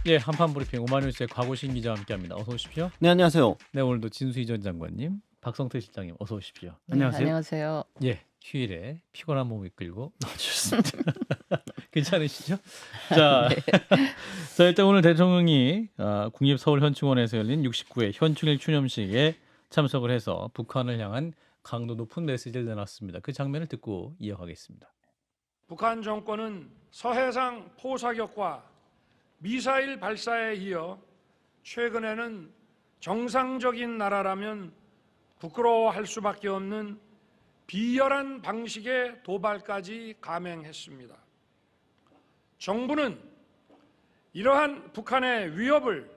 예, 한판 브리핑 오마뉴스의 곽우신 기자와 함께합니다. 어서 오십시오. 네, 안녕하세요. 네, 오늘도 진수희 전 장관님, 박성태 실장님 어서 오십시오. 네, 안녕하세요. 안녕하세요. 예, 휴일에 피곤한 몸 이끌고 나와주셨습니다. 괜찮으시죠? 자, 네. 자 일단 오늘 대통령이 국립서울현충원에서 열린 69회 현충일 추념식에 참석을 해서 북한을 향한 강도 높은 메시지를 내놨습니다. 그 장면을 듣고 이어가겠습니다. 북한 정권은 서해상 포사격과 미사일 발사에 이어 최근에는 정상적인 나라라면 부끄러워할 수밖에 없는 비열한 방식의 도발까지 감행했습니다. 정부는 이러한 북한의 위협을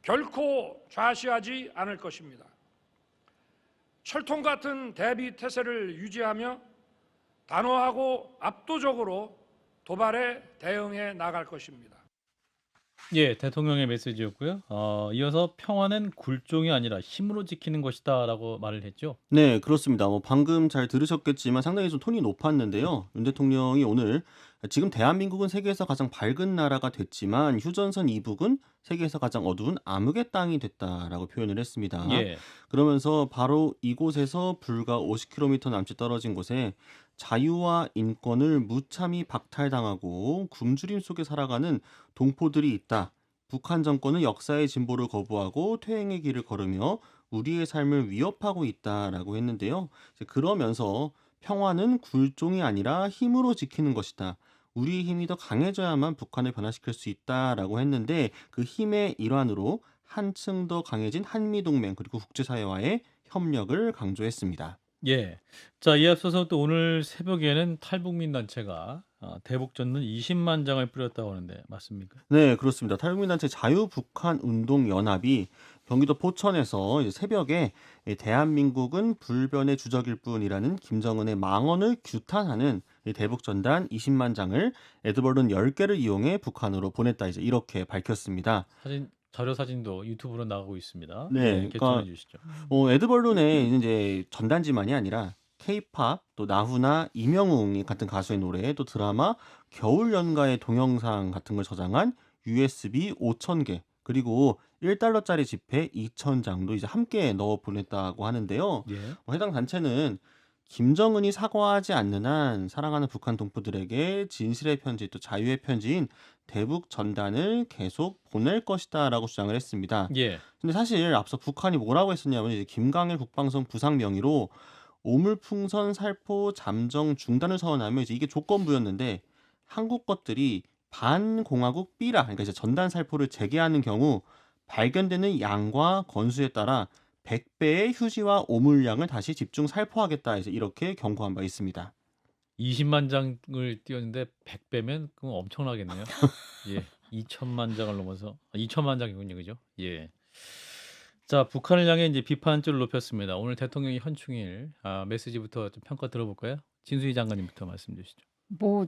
결코 좌시하지 않을 것입니다. 철통 같은 대비 태세를 유지하며 단호하고 압도적으로 도발에 대응해 나갈 것입니다. 예, 대통령의 메시지였고요. 이어서 평화는 굴종이 아니라 힘으로 지키는 것이다라고 말을 했죠. 네, 그렇습니다. 방금 잘 들으셨겠지만 상당히 좀 톤이 높았는데요. 윤 대통령이 오늘 지금 대한민국은 세계에서 가장 밝은 나라가 됐지만 휴전선 이북은 세계에서 가장 어두운 암흑의 땅이 됐다라고 표현을 했습니다. 예, 그러면서 바로 이곳에서 불과 50km 남짓 떨어진 곳에 자유와 인권을 무참히 박탈당하고 굶주림 속에 살아가는 동포들이 있다. 북한 정권은 역사의 진보를 거부하고 퇴행의 길을 걸으며 우리의 삶을 위협하고 있다라고 했는데요. 이제 그러면서 평화는 굴종이 아니라 힘으로 지키는 것이다. 우리의 힘이 더 강해져야만 북한을 변화시킬 수 있다라고 했는데 그 힘의 일환으로 한층 더 강해진 한미동맹 그리고 국제사회와의 협력을 강조했습니다. 예. 자, 이에 앞서서 또 오늘 새벽에는 탈북민 단체가 대북 전문 20만 장을 뿌렸다고 하는데 맞습니까? 네, 그렇습니다. 탈북민단체 자유북한운동연합이 경기도 포천에서 이제 새벽에 이 대한민국은 불변의 주적일 뿐이라는 김정은의 망언을 규탄하는 이 대북 전단 20만 장을 에드벌룬 10개를 이용해 북한으로 보냈다. 이제 이렇게 밝혔습니다. 자료 사진도 유튜브로 나가고 있습니다. 네, 예, 그러니까 개천해 주시죠. 에드벌룬의 이제 전단지만이 아니라 케이팝 또 나훈아 이명웅 같은 가수의 노래 또 드라마 겨울연가의 동영상 같은 걸 저장한 USB 5,000개 그리고 1달러짜리 지폐 2,000장도 이제 함께 넣어 보냈다고 하는데요. 예. 해당 단체는 김정은이 사과하지 않는 한 사랑하는 북한 동포들에게 진실의 편지 또 자유의 편지인 대북 전단을 계속 보낼 것이다라고 주장을 했습니다. 예. 근데 사실 앞서 북한이 뭐라고 했었냐면 이제 김강일 국방성 부상 명의로 오물풍선 살포 잠정 중단을 선언하면 이제 이게 조건부였는데 한국 것들이 반공화국 B라 그러니까 이제 전단 살포를 재개하는 경우 발견되는 양과 건수에 따라 100배의 휴지와 오물량을 다시 집중 살포하겠다 이제 이렇게 경고한 바 있습니다. 20만 장을 띄웠는데 100배면 그건 엄청나겠네요. 예. 2천만 장을 넘어서 2천만 장이군요. 그죠? 예. 자, 북한을 향해 이제 비판줄을 높였습니다. 오늘 대통령이 현충일 메시지부터 좀 평가 들어볼까요? 진수희 장관님부터 말씀 주시죠.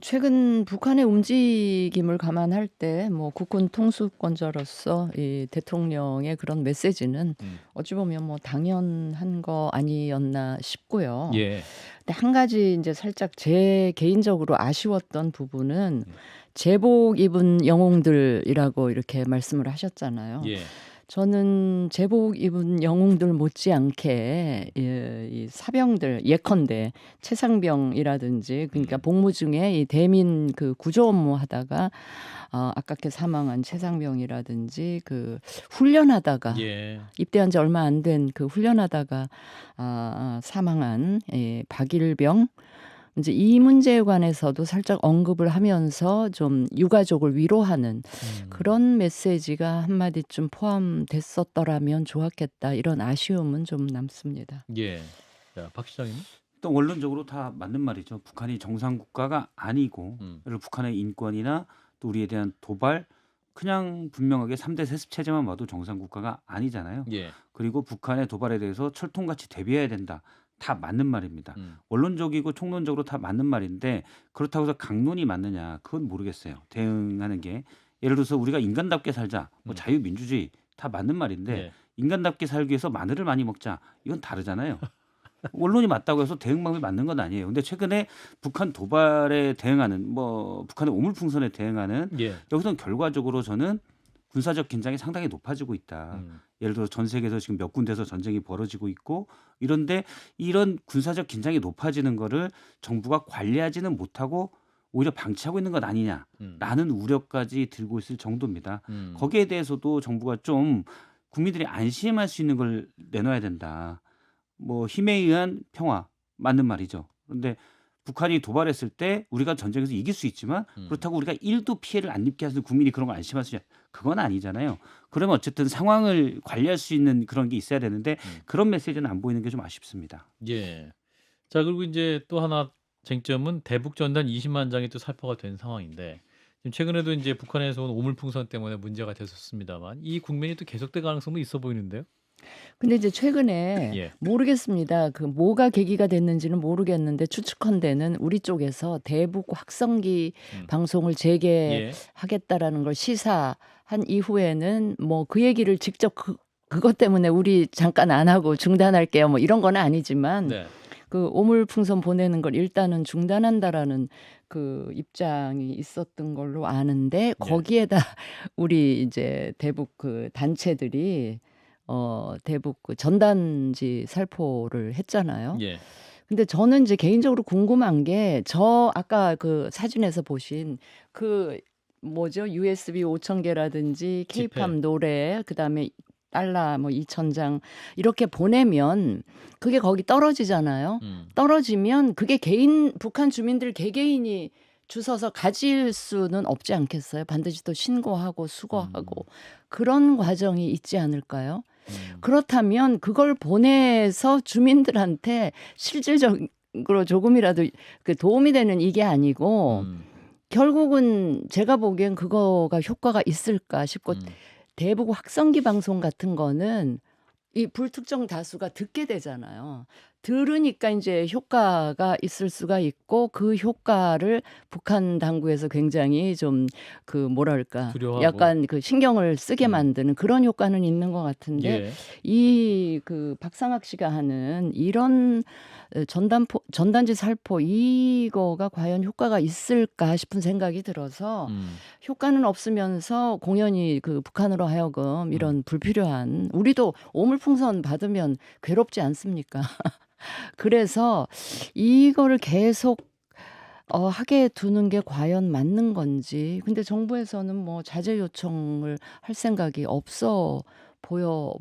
최근 북한의 움직임을 감안할 때 국군 통수권자로서 이 대통령의 그런 메시지는 어찌 보면 당연한 거 아니었나 싶고요. 예. 근데 한 가지 이제 살짝 제 개인적으로 아쉬웠던 부분은 제복 입은 영웅들이라고 이렇게 말씀을 하셨잖아요. 예. 저는 제복 입은 영웅들 못지않게 이 사병들 예컨대 최상병이라든지 그러니까 복무 중에 이 대민 그 구조 업무 하다가 아깝게 사망한 최상병이라든지 그 훈련하다가 예. 입대한 지 얼마 안 된 그 훈련하다가 사망한 박일병 이제 이 문제에 관해서도 살짝 언급을 하면서 좀 유가족을 위로하는 그런 메시지가 한마디쯤 포함됐었더라면 좋았겠다 이런 아쉬움은 좀 남습니다. 예. 자, 박 시장님. 또 원론적으로 다 맞는 말이죠. 북한이 정상 국가가 아니고 그리고 북한의 인권이나 또 우리에 대한 도발 그냥 분명하게 3대 세습 체제만 봐도 정상 국가가 아니잖아요. 예. 그리고 북한의 도발에 대해서 철통같이 대비해야 된다. 다 맞는 말입니다. 원론적이고 총론적으로 다 맞는 말인데 그렇다고 해서 강론이 맞느냐 그건 모르겠어요. 대응하는 게 예를 들어서 우리가 인간답게 살자 뭐 자유민주주의 다 맞는 말인데 예. 인간답게 살기 위해서 마늘을 많이 먹자 이건 다르잖아요. 원론이 맞다고 해서 대응 방법이 맞는 건 아니에요. 근데 최근에 북한 도발에 대응하는 뭐 북한의 오물풍선에 대응하는 예. 여기서는 결과적으로 저는 군사적 긴장이 상당히 높아지고 있다. 예를 들어 전 세계에서 지금 몇 군데서 전쟁이 벌어지고 있고 이런데 이런 군사적 긴장이 높아지는 거를 정부가 관리하지는 못하고 오히려 방치하고 있는 것 아니냐라는 우려까지 들고 있을 정도입니다. 거기에 대해서도 정부가 좀 국민들이 안심할 수 있는 걸 내놔야 된다. 뭐 힘에 의한 평화 맞는 말이죠. 그런데 북한이 도발했을 때 우리가 전쟁에서 이길 수 있지만 그렇다고 우리가 1도 피해를 안 입게 해서 국민이 그런 거 안심할 수 있냐? 그건 아니잖아요. 그러면 어쨌든 상황을 관리할 수 있는 그런 게 있어야 되는데 그런 메시지는 안 보이는 게 좀 아쉽습니다. 예. 자, 그리고 이제 또 하나 쟁점은 대북 전단 20만 장이 또 살포가 된 상황인데 지금 최근에도 이제 북한에서 온 오물풍선 때문에 문제가 됐었습니다만 이 국면이 또 계속될 가능성도 있어 보이는데요. 근데 이제 최근에 예. 모르겠습니다. 그 뭐가 계기가 됐는지는 모르겠는데 추측컨대는 우리 쪽에서 대북 확성기 방송을 예. 재개하겠다라는 걸 시사한 이후에는 뭐 그 얘기를 직접 그것 때문에 우리 잠깐 안 하고 중단할게요. 뭐 이런 건 아니지만 네. 그 오물풍선 보내는 걸 일단은 중단한다라는 그 입장이 있었던 걸로 아는데 거기에다 우리 이제 대북 그 단체들이 대북 그 전단지 살포를 했잖아요. 예. 근데 저는 이제 개인적으로 궁금한 게 저 아까 그 사진에서 보신 그 뭐죠? USB 5,000개라든지 지폐. K-팝 노래 그다음에 달러 뭐 2,000장 이렇게 보내면 그게 거기 떨어지잖아요. 떨어지면 그게 북한 주민들 개개인이 주워서 가질 수는 없지 않겠어요? 반드시 또 신고하고 수거하고 그런 과정이 있지 않을까요? 그렇다면 그걸 보내서 주민들한테 실질적으로 조금이라도 그 도움이 되는 이게 아니고 결국은 제가 보기엔 그거가 효과가 있을까 싶고 대북 확성기 방송 같은 거는 이 불특정 다수가 듣게 되잖아요. 들으니까 이제 효과가 있을 수가 있고 그 효과를 북한 당국에서 굉장히 좀 그 뭐랄까 두려워하고. 약간 그 신경을 쓰게 만드는 그런 효과는 있는 것 같은데 예. 이 그 박상학 씨가 하는 이런 전단지 살포 이거가 과연 효과가 있을까 싶은 생각이 들어서 효과는 없으면서 공연히 그 북한으로 하여금 이런 불필요한 우리도 오물풍선 받으면 괴롭지 않습니까? 그래서 이거를 계속 하게 두는 게 과연 맞는 건지. 근데 정부에서는 뭐 자제 요청을 할 생각이 없어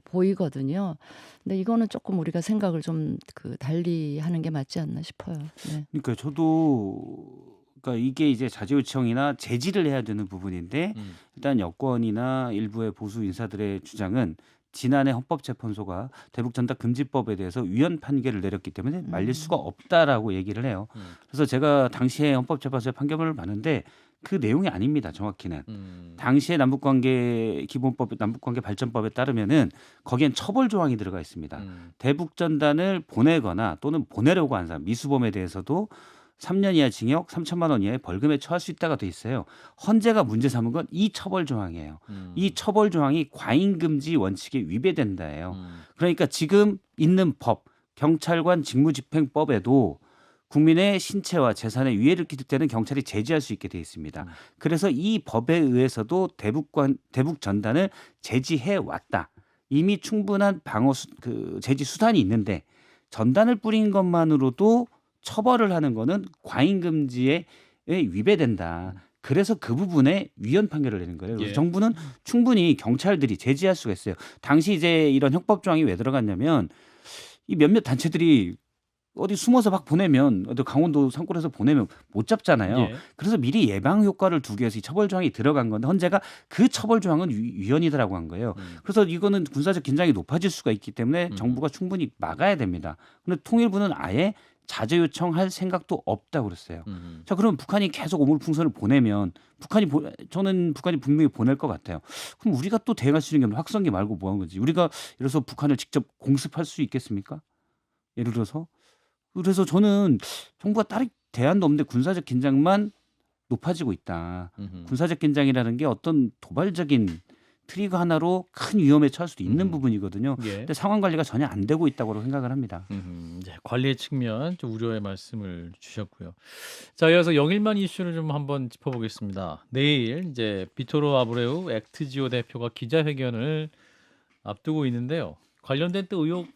보이거든요. 근데 이거는 조금 우리가 생각을 좀 그 달리 하는 게 맞지 않나 싶어요. 네. 그러니까 저도 그러니까 이게 이제 자제 요청이나 제지를 해야 되는 부분인데 일단 여권이나 일부의 보수 인사들의 주장은 지난해 헌법재판소가 대북 전단 금지법에 대해서 위헌 판결을 내렸기 때문에 말릴 수가 없다라고 얘기를 해요. 그래서 제가 당시에 헌법재판소의 판결을 봤는데 그 내용이 아닙니다. 정확히는. 당시에 남북관계 기본법, 남북관계 발전법에 따르면은 거기엔 처벌 조항이 들어가 있습니다. 대북 전단을 보내거나 또는 보내려고 한 사람, 미수범에 대해서도 3년 이하 징역 3천만 원 이하의 벌금에 처할 수 있다가 돼 있어요. 헌재가 문제 삼은 건 이 처벌 조항이에요. 이 처벌 조항이 과잉금지 원칙에 위배된다예요. 그러니까 지금 있는 법, 경찰관 직무집행법에도 국민의 신체와 재산에 위해를 끼칠 때는 경찰이 제지할 수 있게 돼 있습니다. 그래서 이 법에 의해서도 대북 전단을 제지해 왔다. 이미 충분한 방어 제지 수단이 있는데 전단을 뿌린 것만으로도 처벌을 하는 거는 과잉금지에 위배된다. 그래서 그 부분에 위헌 판결을 내는 거예요. 그래서 예. 정부는 충분히 경찰들이 제지할 수가 있어요. 당시 이제 이런 형법 조항이 왜 들어갔냐면 이 몇몇 단체들이 어디 숨어서 막 보내면 어디 강원도 산골에서 보내면 못 잡잖아요. 예. 그래서 미리 예방 효과를 두기 위해서 이 처벌 조항이 들어간 건데 헌재가 그 처벌 조항은 위헌이다라고 한 거예요. 그래서 이거는 군사적 긴장이 높아질 수가 있기 때문에 정부가 충분히 막아야 됩니다. 그런데 통일부는 아예 자제 요청할 생각도 없다고 그랬어요. 자, 그럼 북한이 계속 오물풍선을 보내면 저는 북한이 분명히 보낼 것 같아요. 그럼 우리가 또 대응할 수 있는 게 확성기 말고 뭐 한 건지. 우리가 예를 들어서 북한을 직접 공습할 수 있겠습니까? 예를 들어서. 그래서 저는 정부가 다른 대안도 없는데 군사적 긴장만 높아지고 있다. 군사적 긴장이라는 게 어떤 도발적인 트리거 하나로 큰 위험에 처할 수도 있는 음. 부분이거든요. 예. 근데 상황 관리가 전혀 안 되고 있다고 생각을 합니다. 네, 관리의 측면 좀 우려의 말씀을 주셨고요. 자, 이어서 영일만 이슈를 좀 한번 짚어보겠습니다. 내일 이제 비토로 아브레우 액트지오 대표가 기자회견을 앞두고 있는데요. 관련된 또 의혹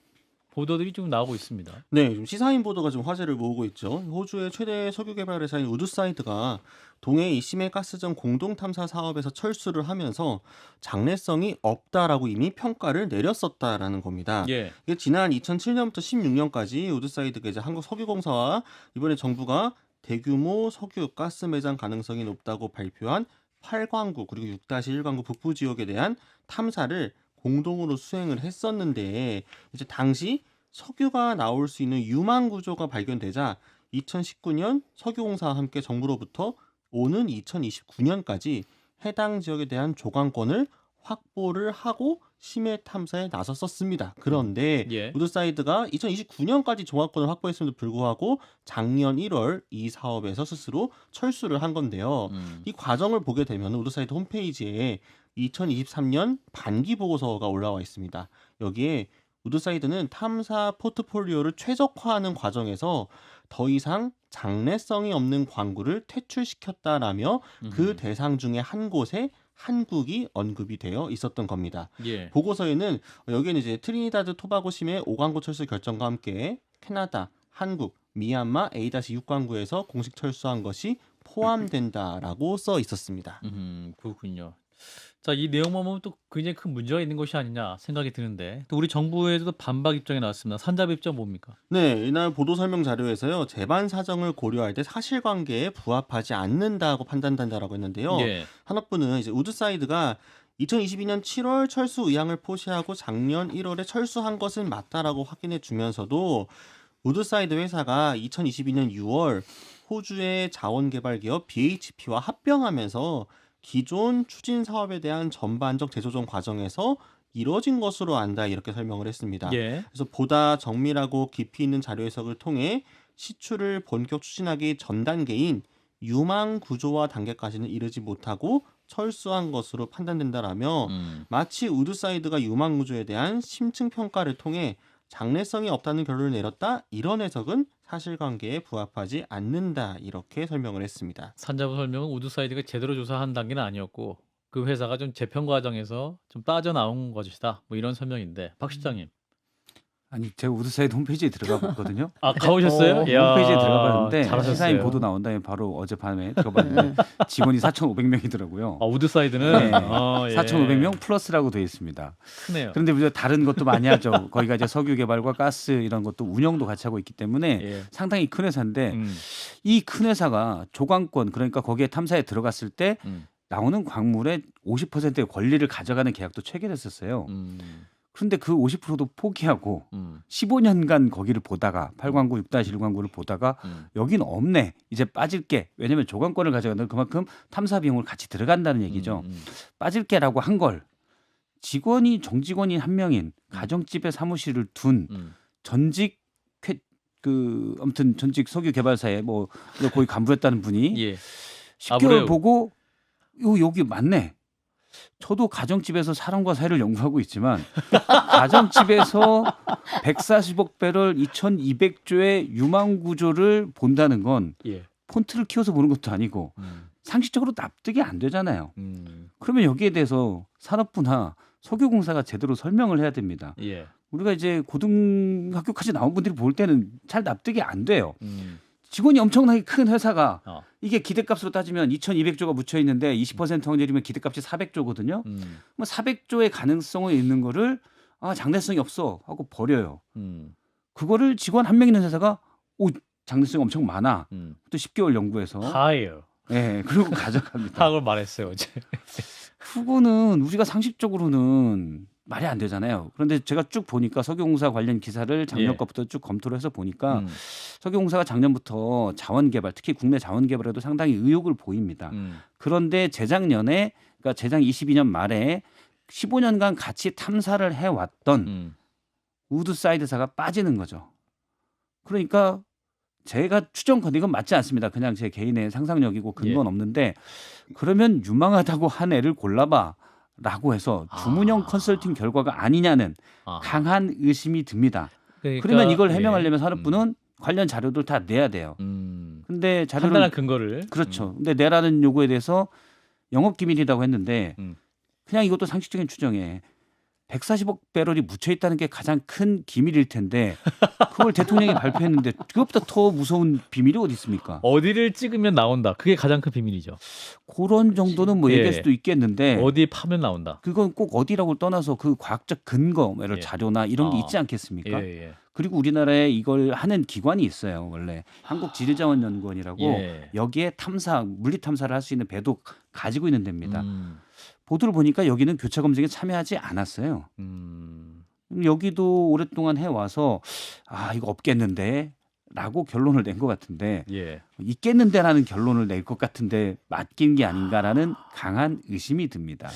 보도들이 좀 나오고 있습니다. 네, 좀 시사인 보도가 좀 화제를 모으고 있죠. 호주의 최대 석유 개발 회사인 우드사이드가 동해 이심해 가스전 공동 탐사 사업에서 철수를 하면서 장래성이 없다라고 이미 평가를 내렸었다라는 겁니다. 예. 이게 지난 2007년부터 16년까지 우드사이드가 이제 한국석유공사와 이번에 정부가 대규모 석유 가스 매장 가능성이 높다고 발표한 8광구 그리고 6-1광구 북부 지역에 대한 탐사를 공동으로 수행을 했었는데 이제 당시 석유가 나올 수 있는 유망 구조가 발견되자 2019년 석유공사와 함께 정부로부터 오는 2029년까지 해당 지역에 대한 조강권을 확보를 하고 심해 탐사에 나섰었습니다. 그런데 예. 우드사이드가 2029년까지 조강권을 확보했음에도 불구하고 작년 1월 이 사업에서 스스로 철수를 한 건데요. 이 과정을 보게 되면 우드사이드 홈페이지에 2023년 반기 보고서가 올라와 있습니다. 여기에 우드사이드는 탐사 포트폴리오를 최적화하는 과정에서 더 이상 장래성이 없는 광구를 퇴출시켰다라며 그 대상 중에 한 곳에 한국이 언급이 되어 있었던 겁니다. 예. 보고서에는 여기에는 이제 트리니다드 토바고 심해 5광구 철수 결정과 함께 캐나다, 한국, 미얀마 A-6광구에서 공식 철수한 것이 포함된다라고 써 있었습니다. 그렇군요. 자, 이 내용만 보면 또 굉장히 큰 문제가 있는 것이 아니냐 생각이 드는데 또 우리 정부에서도 반박 입장이 나왔습니다. 산자부 입장 뭡니까? 네, 이날 보도 설명 자료에서요. 재반 사정을 고려할 때 사실관계에 부합하지 않는다고 판단된다라고 했는데요. 예. 산업부는 이제 우드사이드가 2022년 7월 철수 의향을 포시하고 작년 1월에 철수한 것은 맞다라고 확인해 주면서도 우드사이드 회사가 2022년 6월 호주의 자원개발 기업 BHP와 합병하면서 기존 추진 사업에 대한 전반적 재조정 과정에서 이루어진 것으로 안다 이렇게 설명을 했습니다. 예. 그래서 보다 정밀하고 깊이 있는 자료 해석을 통해 시추를 본격 추진하기 전 단계인 유망 구조화 단계까지는 이르지 못하고 철수한 것으로 판단된다라며 마치 우드사이드가 유망 구조에 대한 심층 평가를 통해 장래성이 없다는 결론을 내렸다. 이런 해석은 사실관계에 부합하지 않는다. 이렇게 설명을 했습니다. 산자부 설명은 우드사이드가 제대로 조사한 단계는 아니었고 그 회사가 좀 재평 과정에서 좀 빠져나온 것이다. 뭐 이런 설명인데 박 실장님. 아니 제가 우드사이드 홈페이지에 들어가 봤거든요. 아, 가보셨어요? 이야, 홈페이지에 들어가봤는데 잘하셨어요. 시사인 보도 나온 다음에 바로 어젯밤에 들어봤는데 직원이 4,500명이더라고요. 아, 우드사이드는 네. 예. 4,500명 플러스라고 되어 있습니다. 크네요. 그런데 우리가 다른 것도 많이 하죠. 거기가 이제 석유 개발과 가스 이런 것도 운영도 같이 하고 있기 때문에 예. 상당히 큰 회사인데 음, 이 큰 회사가 조강권 그러니까 거기에 탐사에 들어갔을 때 음, 나오는 광물의 50%의 권리를 가져가는 계약도 체결했었어요. 그런데 그 50%도 포기하고 15년간 거기를 보다가 8광구, 6-1광구를 보다가 여긴 없네. 이제 빠질게. 왜냐하면 조강권을 가져가는 그만큼 탐사 비용을 같이 들어간다는 얘기죠. 빠질게라고 한 걸 직원이 정직원인 한 명인 가정집에 사무실을 둔 전직 아무튼 전직 석유 개발사에 뭐 거의 간부였다는 분이 예. 10개월 아브레우. 보고 여기 맞네. 저도 가정집에서 사람과 사이를 연구하고 있지만 가정집에서 140억 배럴 2200조의 유망 구조를 본다는 건 예. 폰트를 키워서 보는 것도 아니고 상식적으로 납득이 안 되잖아요. 그러면 여기에 대해서 산업부나 석유공사가 제대로 설명을 해야 됩니다. 예. 우리가 이제 고등학교까지 나온 분들이 볼 때는 잘 납득이 안 돼요. 음. 직원이 엄청나게 큰 회사가 어. 이게 기대값으로 따지면 2200조가 묻혀 있는데 20% 확률이면 기대값이 400조거든요. 뭐 400조의 가능성이 있는 거를 장래성이 없어 하고 버려요. 그거를 직원 한 명 있는 회사가 장래성이 엄청 많아. 또 10개월 연구해서 higher. 예, 그리고 가져갑니다. 하고 말했어요 어제. 그거는 우리가 상식적으로는 말이 안 되잖아요. 그런데 제가 쭉 보니까 석유공사 관련 기사를 작년 예. 것부터 쭉 검토를 해서 보니까 석유공사가 작년부터 자원개발, 특히 국내 자원개발에도 상당히 의욕을 보입니다. 그런데 재작년에, 그러니까 재작 22년 말에 15년간 같이 탐사를 해왔던 우드사이드사가 빠지는 거죠. 그러니까 제가 추정컨대 이건 맞지 않습니다. 그냥 제 개인의 상상력이고 근거는 없는데 그러면 유망하다고 한 애를 골라봐 라고 해서 주문형 컨설팅 결과가 아니냐는 아. 강한 의심이 듭니다. 그러니까, 그러면 이걸 예. 해명하려면 산업부는 관련 자료들 다 내야 돼요. 근데 자료를 판단한 근거를 그렇죠. 근데 내라는 요구에 대해서 영업기밀이라고 했는데 그냥 이것도 상식적인 추정에 140억 배럴이 묻혀 있다는 게 가장 큰 기밀일 텐데 그걸 대통령이 발표했는데 그것보다 더 무서운 비밀이 어디 있습니까? 어디를 찍으면 나온다. 그게 가장 큰 비밀이죠. 그런 정도는 뭐 예. 얘기할 수도 있겠는데 어디 파면 나온다. 그건 꼭 어디라고 떠나서 그 과학적 근거, 뭐 예를 예. 자료나 이런 게 어. 있지 않겠습니까? 예. 그리고 우리나라에 이걸 하는 기관이 있어요. 원래 한국지리자원연구원이라고 예. 여기에 탐사, 물리 탐사를 할 수 있는 배도 가지고 있는 데입니다. 음. 보도를 보니까 여기는 교차 검증에 참여하지 않았어요. 여기도 오랫동안 해와서 아 이거 없겠는데 라고 결론을 낸 것 같은데 예. 있겠는데라는 결론을 낼 것 같은데 맡긴 게 아닌가라는 강한 의심이 듭니다.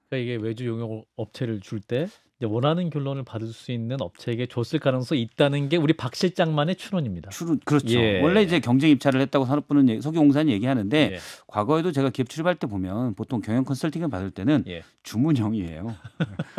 그러니까 이게 외주 용역 업체를 줄 때 원하는 결론을 받을 수 있는 업체에게 줬을 가능성이 있다는 게 우리 박 실장만의 추론입니다. 그렇죠. 예. 원래 이제 경쟁 입찰을 했다고 산업부는 석유공사는 얘기하는데 예. 과거에도 제가 기업 출입할 때 보면 보통 경영 컨설팅을 받을 때는 예. 주문형이에요.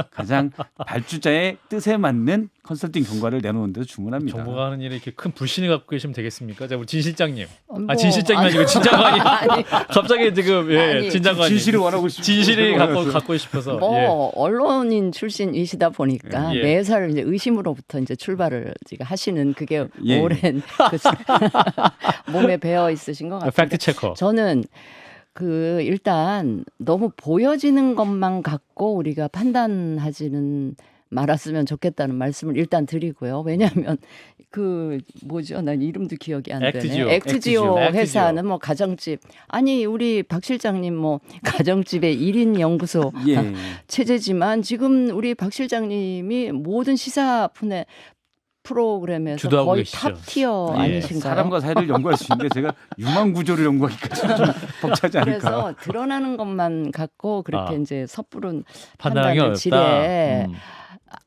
가장 발주자의 뜻에 맞는 컨설팅 경과를 내놓는 데서 주문합니다. 정부가 하는 일에 이렇게 큰 불신을 갖고 계시면 되겠습니까? 자, 우리 진 실장님. 뭐, 진 실장님 아니고 진 장관이 아니, 갑자기 지금 아니, 진 장관이 진실을 원하고 싶어서 진실이 갖고 싶어서 뭐 예. 언론인 출신이시다 보니까 예. 매사를 이제 의심으로부터 이제 출발을 지금 하시는 그게 예. 오랜 몸에 배어 있으신 것 같아요. 팩트 체커. 저는 그 일단 너무 보여지는 것만 갖고 우리가 판단하지는 말았으면 좋겠다는 말씀을 일단 드리고요. 왜냐하면 그 뭐죠? 난 이름도 기억이 안 되네. 액트지오 회사는 뭐 가정집 아니 우리 박 실장님 뭐 가정집의 1인 연구소 예. 체제지만 지금 우리 박 실장님이 모든 시사 프로그램에서 주도하고 거의 계시죠. 탑 티어 예. 아니신가요? 사람과 사회를 연구할 수 있는데 제가 유망 구조를 연구하기까지 좀 벅차지 않을까. 그래서 드러나는 것만 갖고 그렇게 아. 이제 섣부른 판단하기 판단을 어렵다. 지레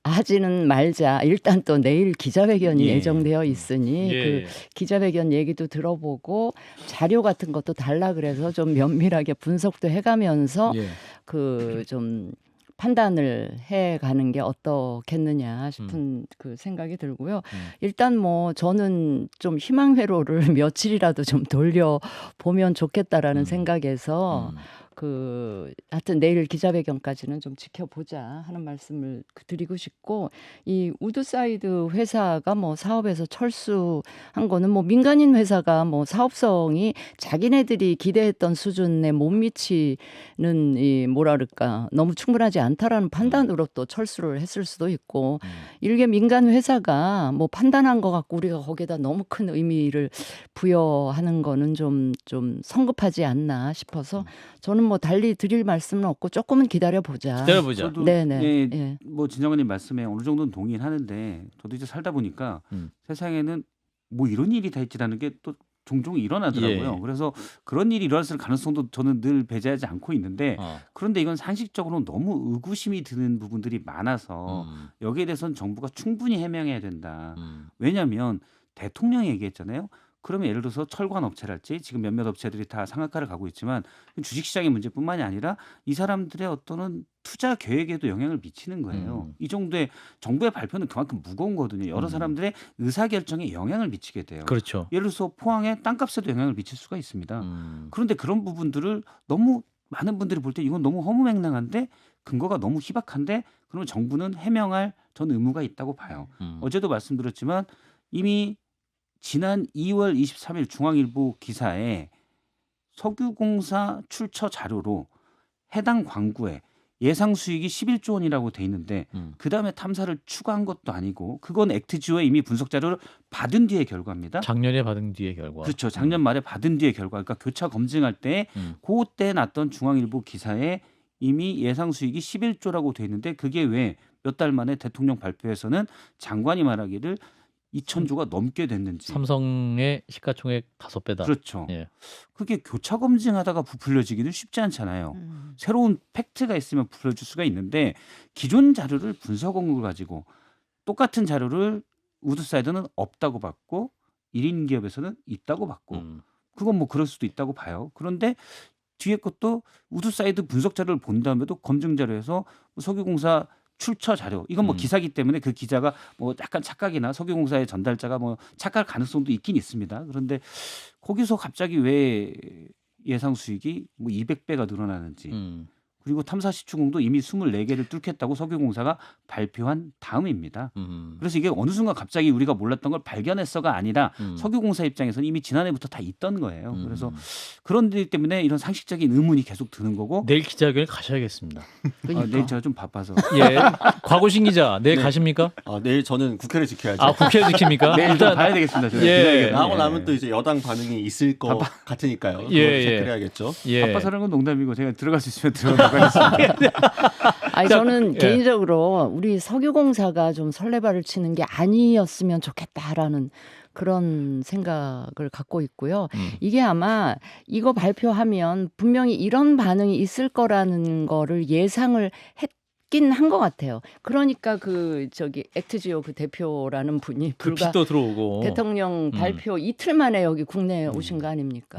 하지는 말자. 일단 또 내일 기자회견이 예. 예정되어 있으니 예. 그 기자회견 얘기도 들어보고 자료 같은 것도 달라 그래서 좀 면밀하게 분석도 해가면서 예. 그 좀 판단을 해가는 게 어떻겠느냐 싶은 그 생각이 들고요. 일단 뭐 저는 좀 희망 회로를 며칠이라도 좀 돌려보면 좋겠다라는 생각에서 그 하여튼 내일 기자회견까지는 좀 지켜보자 하는 말씀을 드리고 싶고 이 우드사이드 회사가 뭐 사업에서 철수한 거는 뭐 민간인 회사가 뭐 사업성이 자기네들이 기대했던 수준에 못 미치는 이 뭐라 그럴까 너무 충분하지 않다라는 판단으로 또 철수를 했을 수도 있고 일개 민간 회사가 뭐 판단한 것 같고 우리가 거기에다 너무 큰 의미를 부여하는 거는 좀 성급하지 않나 싶어서 저는 뭐 달리 드릴 말씀은 없고 조금은 기다려보자. 저도 네네. 예, 예. 뭐 진정관님 말씀에 어느 정도는 동의는 하는데 저도 이제 살다 보니까 세상에는 뭐 이런 일이 다 있지라는 게 또 종종 일어나더라고요. 예. 그래서 그런 일이 일어났을 가능성도 저는 늘 배제하지 않고 있는데 그런데 이건 상식적으로 너무 의구심이 드는 부분들이 많아서 여기에 대해서는 정부가 충분히 해명해야 된다. 왜냐하면 대통령이 얘기했잖아요. 그러면 예를 들어서 철관 업체랄지 지금 몇몇 업체들이 다 상한가를 가고 있지만 주식시장의 문제뿐만이 아니라 이 사람들의 어떤 투자 계획에도 영향을 미치는 거예요. 이 정도의 정부의 발표는 그만큼 무거운 거거든요. 여러 사람들의 의사결정에 영향을 미치게 돼요. 그렇죠. 예를 들어서 포항의 땅값에도 영향을 미칠 수가 있습니다. 그런데 그런 부분들을 너무 많은 분들이 볼 때 이건 너무 허무맹랑한데 근거가 너무 희박한데 그러면 정부는 해명할 전 의무가 있다고 봐요. 어제도 말씀드렸지만 이미 지난 2월 23일 중앙일보 기사에 석유공사 출처 자료로 해당 광구에 예상 수익이 11조 원이라고 돼 있는데 그다음에 탐사를 추가한 것도 아니고 그건 액트지오에 이미 분석 자료를 받은 뒤의 결과입니다. 작년에 받은 뒤의 결과. 그렇죠. 작년 말에 받은 뒤의 결과. 그러니까 교차 검증할 때 그때 났던 중앙일보 기사에 이미 예상 수익이 11조라고 돼 있는데 그게 왜 몇 달 만에 대통령 발표에서는 장관이 말하기를 2,000조가 넘게 됐는지. 삼성의 시가총액 5배다. 그렇죠. 예. 그게 교차 검증하다가 부풀려지기는 쉽지 않잖아요. 새로운 팩트가 있으면 부풀려질 수가 있는데 기존 자료를 분석한 걸 가지고 똑같은 자료를 우드사이드는 없다고 봤고 1인 기업에서는 있다고 봤고 그건 뭐 그럴 수도 있다고 봐요. 그런데 뒤에 것도 우드사이드 분석 자료를 본 다음에도 검증 자료에서 석유공사 출처 자료 이건 뭐 기사기 때문에 그 기자가 뭐 약간 착각이나 석유공사의 전달자가 뭐 착각할 가능성도 있긴 있습니다. 그런데 거기서 갑자기 왜 예상 수익이 뭐 200배가 늘어나는지 그리고 탐사 시추공도 이미 24개를 뚫겠다고 석유공사가 발표한 다음입니다. 그래서 이게 어느 순간 갑자기 우리가 몰랐던 걸 발견했어가 아니라 석유공사 입장에서는 이미 지난해부터 다 있던 거예요. 그래서 그런 일 때문에 이런 상식적인 의문이 계속 드는 거고 내일 기자회견에 가셔야겠습니다. 내일 제가 좀 바빠서 예, 곽우신 기자 내일 가십니까? 내일 저는 국회를 지켜야죠. 아 국회 지킵니까? 내일 좀 봐야 되겠습니다. 제가 예. 기자회견. 나하고 나면 또 이제 여당 반응이 있을 것 같으니까요. 그걸 예. 체크를 해야겠죠. 예. 바빠서라는 건 농담이고 제가 들어갈 수 있으면 들어가겠습니다. 아니 저는 예. 개인적으로 우리 석유공사가 좀 설레발을 치는 게 아니었으면 좋겠다라는 그런 생각을 갖고 있고요. 이게 아마 이거 발표하면 분명히 이런 반응이 있을 거라는 거를 예상을 했긴 한 것 같아요. 그러니까 그 저기 액트지오 그 대표라는 분이 그 불과 빚도 들어오고 대통령 발표 이틀 만에 여기 국내에 오신 거 아닙니까?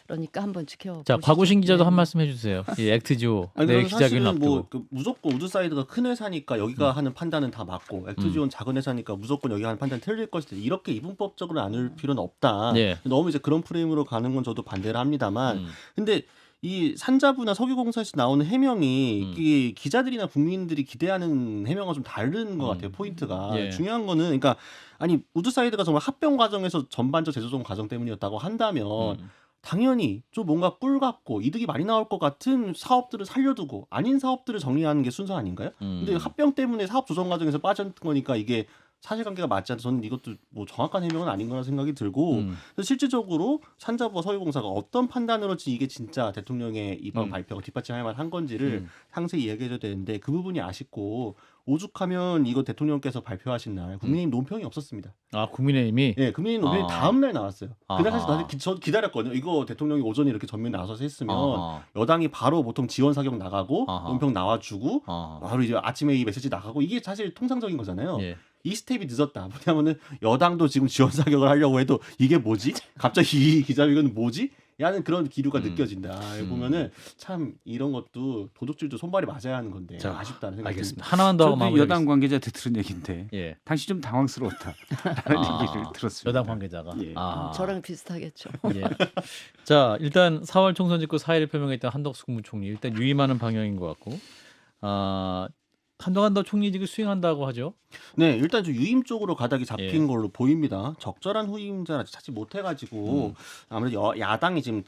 그러니까 한번 지켜보시죠. 자 곽우신 기자도 네. 한 말씀 해주세요. 이 액트지오 아니, 내일 그래서 기자회견 사실은 앞두고. 뭐 무조건 우드사이드가 큰 회사니까 여기가 하는 판단은 다 맞고 액트지온 작은 회사니까 무조건 여기 하는 판단 틀릴 것이다. 이렇게 이분법적으로 나눌 필요는 없다. 예. 너무 이제 그런 프레임으로 가는 건 저도 반대를 합니다만, 근데 이 산자부나 석유공사에서 나오는 해명이 이 기자들이나 국민들이 기대하는 해명과 좀 다른 것 같아요. 포인트가. 예. 중요한 거는 그러니까 아니 우드사이드가 정말 합병 과정에서 전반적 제조정 과정 때문이었다고 한다면 당연히 좀 뭔가 꿀 같고 이득이 많이 나올 것 같은 사업들을 살려두고 아닌 사업들을 정리하는 게 순서 아닌가요? 근데 합병 때문에 사업 조정 과정에서 빠진 거니까 이게 사실관계가 맞지 않아서 저는 이것도 뭐 정확한 해명은 아닌 거라 생각이 들고 그래서 실질적으로 산자부와 석유공사가 어떤 판단으로 이게 진짜 대통령의 이번 발표가 뒷받침할 만한 건지를 상세히 이야기해줘야 되는데 그 부분이 아쉽고 오죽하면 이거 대통령께서 발표하신 날 국민의힘 논평이 없었습니다. 아 국민의힘이 네, 국민의힘 논평이 다음 날 나왔어요. 그날 사실 아하. 저 기다렸거든요. 이거 대통령이 오전에 이렇게 전면 나서서 했으면 아하. 여당이 바로 보통 지원 사격 나가고 아하. 논평 나와주고 아. 바로 이제 아침에 이 메시지 나가고 이게 사실 통상적인 거잖아요. 예. 이 스텝이 늦었다. 뭐냐면은 여당도 지금 지원 사격을 하려고 해도 이게 뭐지? 갑자기 이 기자회견은 뭐지? 야는 그런 기류가 느껴진다. 보면은 참 이런 것도 도둑질도 손발이 맞아야 하는 건데 자, 아쉽다는 생각이 알겠습니다. 듭니다. 하나만 더 하고 저도 마무리하겠습니다. 여당 관계자한테 들은 얘기인데 예. 당시 좀 당황스러웠다라는 얘기를 들었습니다. 여당 관계자가. 예. 아. 저랑 비슷하겠죠. 예. 자 일단 4월 총선 직후 사의를 표명했던 한덕수 국무총리 일단 유임하는 방향인 것 같고 한동안 더 총리직을 수행한다고 하죠. 네, 일단 좀 유임 쪽으로 가닥이 잡힌 예. 걸로 보입니다. 적절한 후임자를 아직 찾지 못해가지고 아무래도 야당이 지금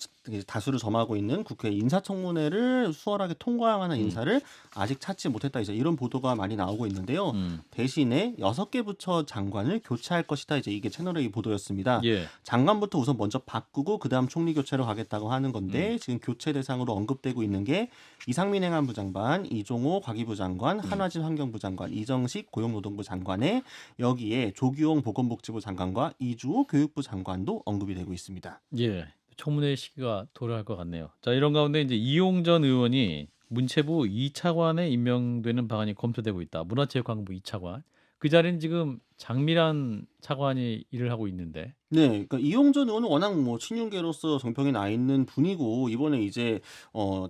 다수를 점하고 있는 국회 인사청문회를 수월하게 통과하는 인사를 아직 찾지 못했다. 이제 이런 보도가 많이 나오고 있는데요. 대신에 6개 부처 장관을 교체할 것이다. 이제 이게 채널A 보도였습니다. 예. 장관부터 우선 먼저 바꾸고 그다음 총리 교체로 가겠다고 하는 건데 지금 교체 대상으로 언급되고 있는 게 이상민 행안부 장관, 이종호 과기부 장관, 한화진 환경부 장관, 이정식 고용노동부 장관에 여기에 조규홍 보건복지부 장관과 이주호 교육부 장관도 언급이 되고 있습니다. 예. 청문회 시기가 도래할 것 같네요. 자 이런 가운데 이제 이용전 의원이 문체부 2차관에 임명되는 방안이 검토되고 있다. 문화체육관광부 2차관. 그 자리는 지금 장미란 차관이 일을 하고 있는데. 네, 그러니까 이용전 의원은 워낙 뭐 친윤계로서 정평에 나 있는 분이고 이번에 이제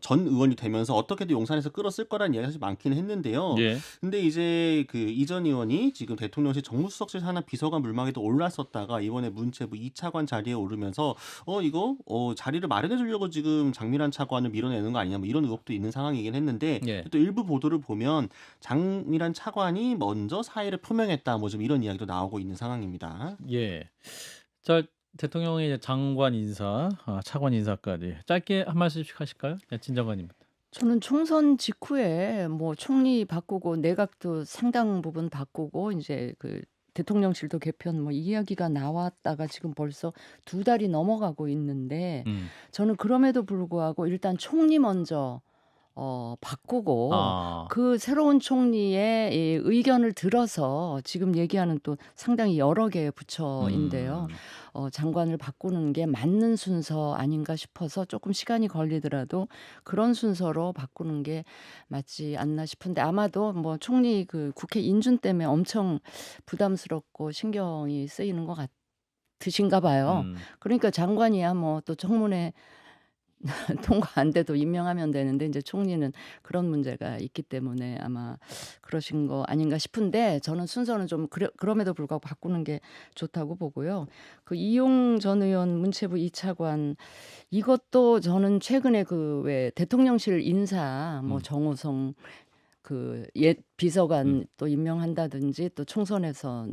전 의원이 되면서 어떻게든 용산에서 끌었을 거라는 이야기가 사실 많긴 했는데요. 예. 근데 이제 그 이전 의원이 지금 대통령실 정무수석실 산하 비서관 물망에도 올랐었다가 이번에 문체부 2차관 자리에 오르면서 이거 자리를 마련해 주려고 지금 장미란 차관을 밀어내는 거 아니냐 뭐 이런 의혹도 있는 상황이긴 했는데 예. 또 일부 보도를 보면 장미란 차관이 먼저 사의를 표명했다 뭐 좀 이런 이야기도 나오고 있는 상황입니다. 예. 자 대통령의 이제 장관 인사, 차관 인사까지 짧게 한 말씀씩 하실까요? 진 장관님. 저는 총선 직후에 뭐 총리 바꾸고 내각도 상당 부분 바꾸고 이제 그 대통령실도 개편 뭐 이야기가 나왔다가 지금 벌써 2달이 넘어가고 있는데 저는 그럼에도 불구하고 일단 총리 먼저 바꾸고 그 새로운 총리의 이 의견을 들어서 지금 얘기하는 또 상당히 여러 개의 부처인데요. 장관을 바꾸는 게 맞는 순서 아닌가 싶어서 조금 시간이 걸리더라도 그런 순서로 바꾸는 게 맞지 않나 싶은데 아마도 뭐 총리 그 국회 인준 때문에 엄청 부담스럽고 신경이 쓰이는 것 같으신가 봐요. 그러니까 장관이야 뭐 또 청문회 통과 안 돼도 임명하면 되는데 이제 총리는 그런 문제가 있기 때문에 아마 그러신 거 아닌가 싶은데 저는 순서는 좀 그럼에도 불구하고 바꾸는 게 좋다고 보고요. 그 이용 전 의원 문체부 2차관 이것도 저는 최근에 그 왜 대통령실 인사 뭐 정호성 그 옛 비서관 또 임명한다든지 또 총선에서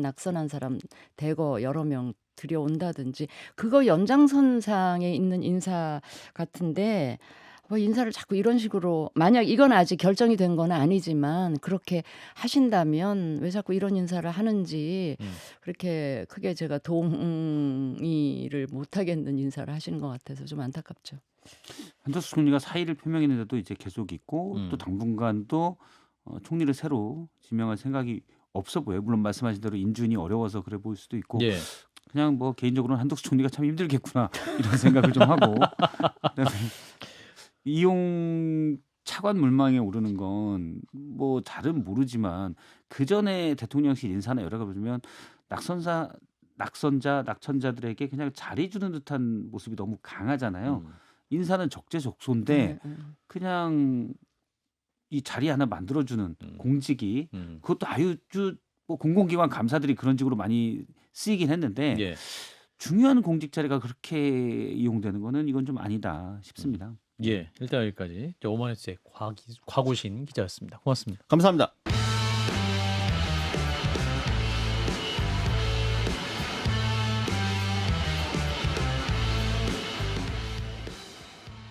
낙선한 사람 대거 여러 명 들여온다든지 그거 연장선상에 있는 인사 같은데 뭐 인사를 자꾸 이런 식으로 만약 이건 아직 결정이 된 건 아니지만 그렇게 하신다면 왜 자꾸 이런 인사를 하는지 그렇게 크게 제가 동의를 못하겠는 인사를 하시는 것 같아서 좀 안타깝죠. 한덕수 총리가 사의를 표명했는데도 이제 계속 있고 또 당분간도 총리를 새로 지명할 생각이 없어 보여요. 물론 말씀하신 대로 인준이 어려워서 그래 보일 수도 있고 예. 그냥 뭐 개인적으로는 한덕수 총리가 참 힘들겠구나 이런 생각을 좀 하고 그다음에 이용 차관 물망에 오르는 건 뭐 잘은 모르지만 그 전에 대통령실 인사나 여러 가지 보면 낙선자들에게 그냥 자리 주는 듯한 모습이 너무 강하잖아요. 인사는 적재적소인데 그냥 이 자리 하나 만들어주는 공직이 그것도 아주 뭐 공공기관 감사들이 그런 식으로 많이 쓰이긴 했는데 예. 중요한 공직 자리가 그렇게 이용되는 거는 이건 좀 아니다 싶습니다. 예. 일단 여기까지 오마이뉴스의 곽우신 기자였습니다. 고맙습니다. 감사합니다.